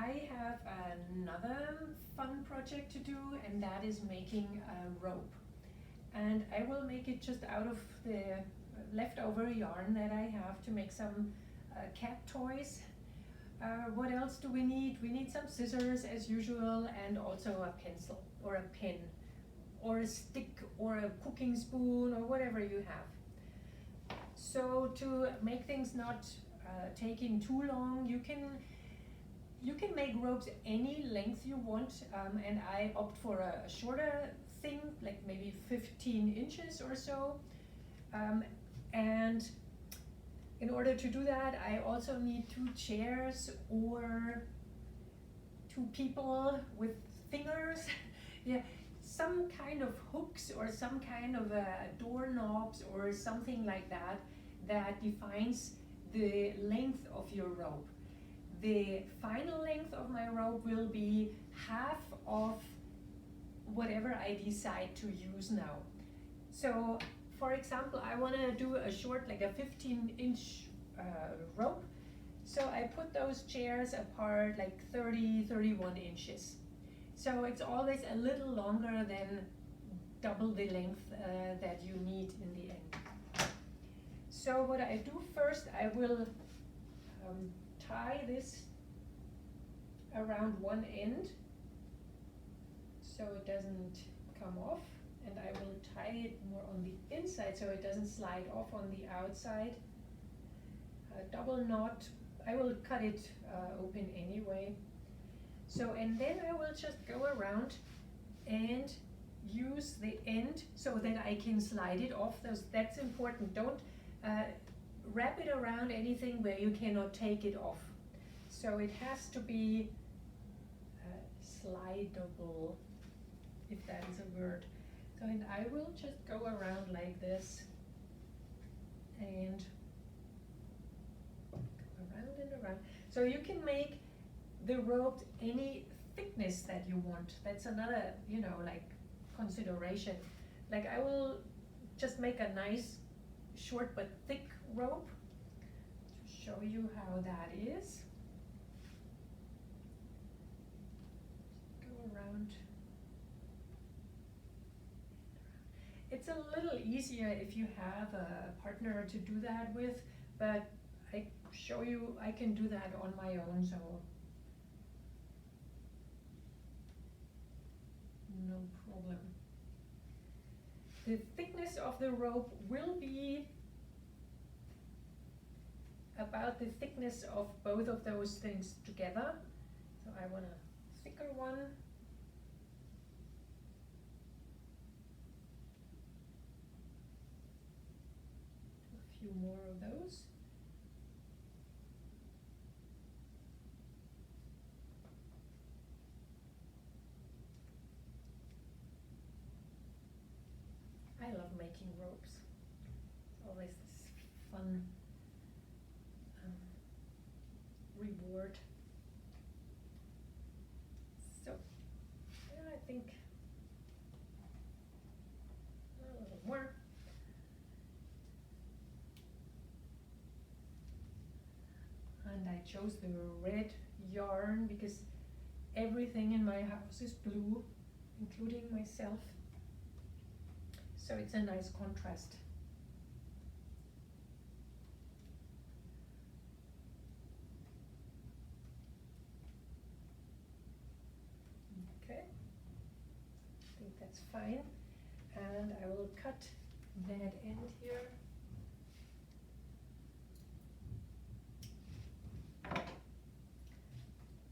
I have another fun project to do, and that is making a rope. And I will make it just out of the leftover yarn that I have to make some cat toys. What else do we need? We need some scissors as usual, and also a pencil or a pen or a stick or a cooking spoon or whatever you have. So to make things not taking too long, you can make ropes any length you want, and I opt for a shorter thing, like maybe 15 inches or so. And in order to do that, I also need 2 chairs or 2 people with fingers. Yeah, some kind of hooks or some kind of doorknobs or something like that that defines the length of your rope. The final length of my rope will be half of whatever I decide to use now. So for example, I want to do a short, like a 15-inch rope. So I put those chairs apart like 31 inches. So it's always a little longer than double the length that you need in the end. So what I do first, I will tie this around one end so it doesn't come off, and I will tie it more on the inside so it doesn't slide off on the outside. A double knot, I will cut it open anyway. So, and then I will just go around and use the end so that I can slide it off. That's important. Don't wrap it around anything where you cannot take it off. So it has to be slidable, if that is a word. So, and I will just go around like this and around and around. So you can make the rope any thickness that you want. That's another, like consideration. Like I will just make a nice short but thick rope to show you how that is. Go around. It's a little easier if you have a partner to do that with, but I show you I can do that on my own, so no problem. The thickness of the rope will be about the thickness of both of those things together. So I want a thicker one. A few more of those. I love making ropes. It's always this fun reward. So, yeah, I think a little more. And I chose the red yarn because everything in my house is blue, including myself. So it's a nice contrast. Okay, I think that's fine. And I will cut that end here.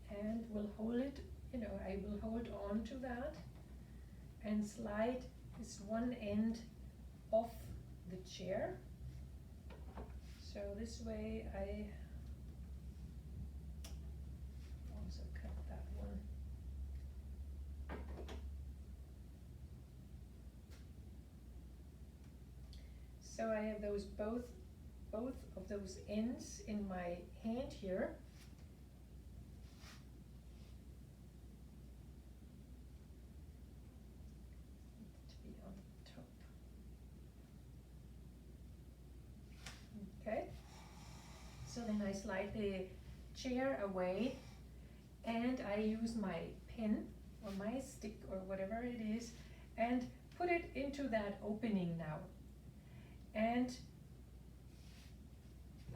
And we'll hold it, I will hold on to that and slide this one end off the chair. So this way I also cut that one. So I have those both of those ends in my hand here. Okay, so then I slide the chair away and I use my pen or my stick or whatever it is and put it into that opening now. And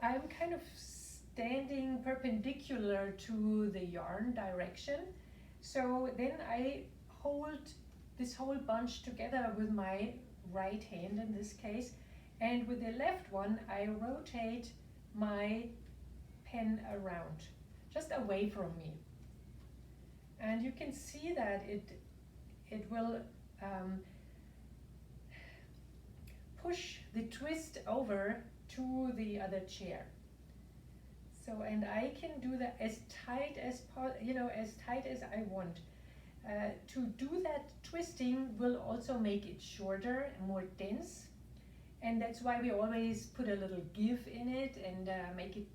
I'm kind of standing perpendicular to the yarn direction. So then I hold this whole bunch together with my right hand in this case, and with the left one I rotate my pen around, just away from me. And you can see that it will push the twist over to the other chair. So, and I can do that as tight as as tight as I want. To do that twisting will also make it shorter and more dense, and that's why we always put a little give in it and make it,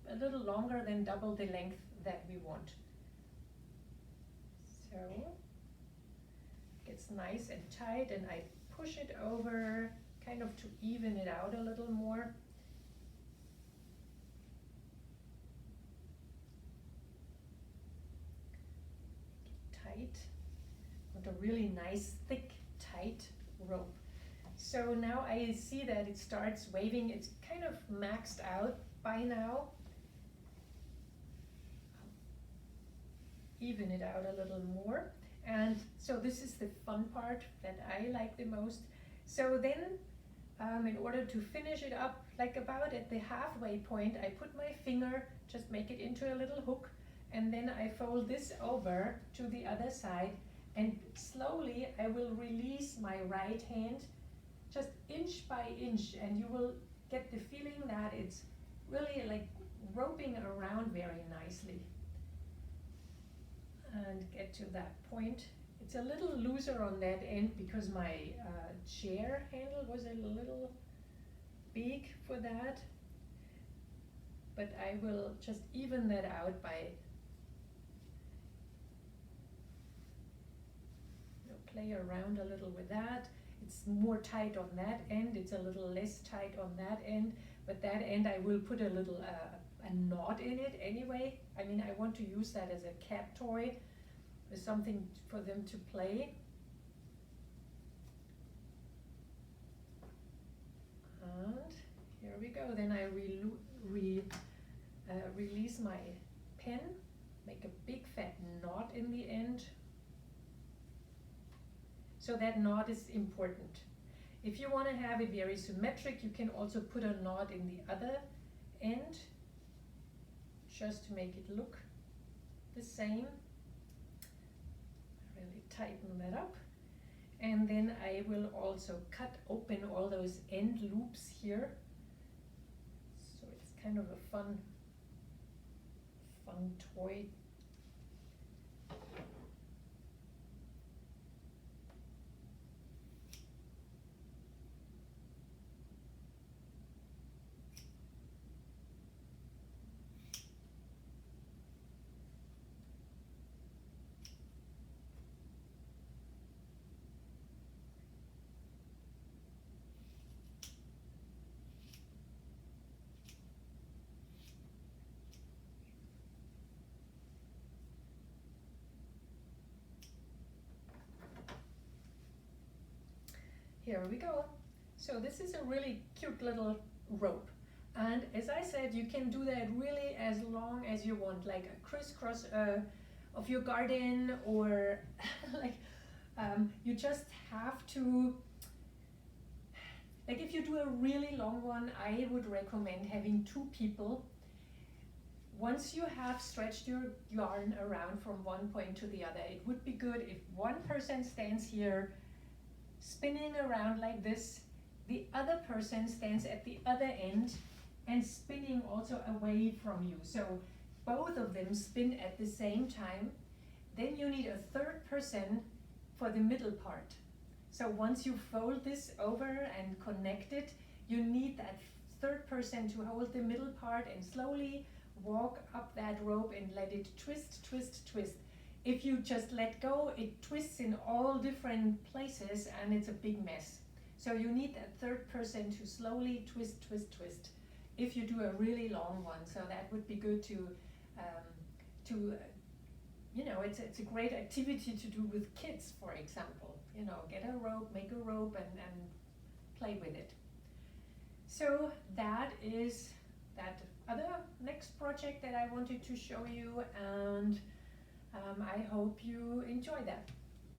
a little longer than double the length that we want. So it gets nice and tight, and I push it over kind of to even it out a little more. Tight. Want a really nice, thick, tight rope. So now I see that it starts waving. It's kind of maxed out by now. Even it out a little more. And so this is the fun part that I like the most. So then, in order to finish it up, like about at the halfway point, I put my finger, just make it into a little hook, and then I fold this over to the other side, and slowly I will release my right hand, just inch by inch, and you will get the feeling that it's really like roping around very nicely. And get to that point. It's a little looser on that end because my chair handle was a little big for that, but I will just even that out by play around a little with that. It's more tight on that end, it's a little less tight on that end, but that end I will put a little a knot in it anyway. I mean, I want to use that as a cat toy, or something for them to play. And here we go. Then I release my pen, make a big fat knot in the end. So that knot is important. If you want to have it very symmetric, you can also put a knot in the other end, just to make it look the same. Really tighten that up. And then I will also cut open all those end loops here. So it's kind of a fun toy. Here we go. So this is a really cute little rope. And as I said, you can do that really as long as you want, like a crisscross of your garden, or like you just have to, like if you do a really long one, I would recommend having 2 people. Once you have stretched your yarn around from one point to the other, it would be good if one person stands here spinning around like this, the other person stands at the other end and spinning also away from you. So both of them spin at the same time. Then you need a third person for the middle part. So once you fold this over and connect it, you need that third person to hold the middle part and slowly walk up that rope and let it twist, twist, twist. If you just let go, it twists in all different places and it's a big mess. So you need that third person to slowly twist, twist, twist if you do a really long one. So that would be good to to you know, it's a great activity to do with kids, for example. You know, get a rope, make a rope, and play with it. So that is that other next project that I wanted to show you, and I hope you enjoy that.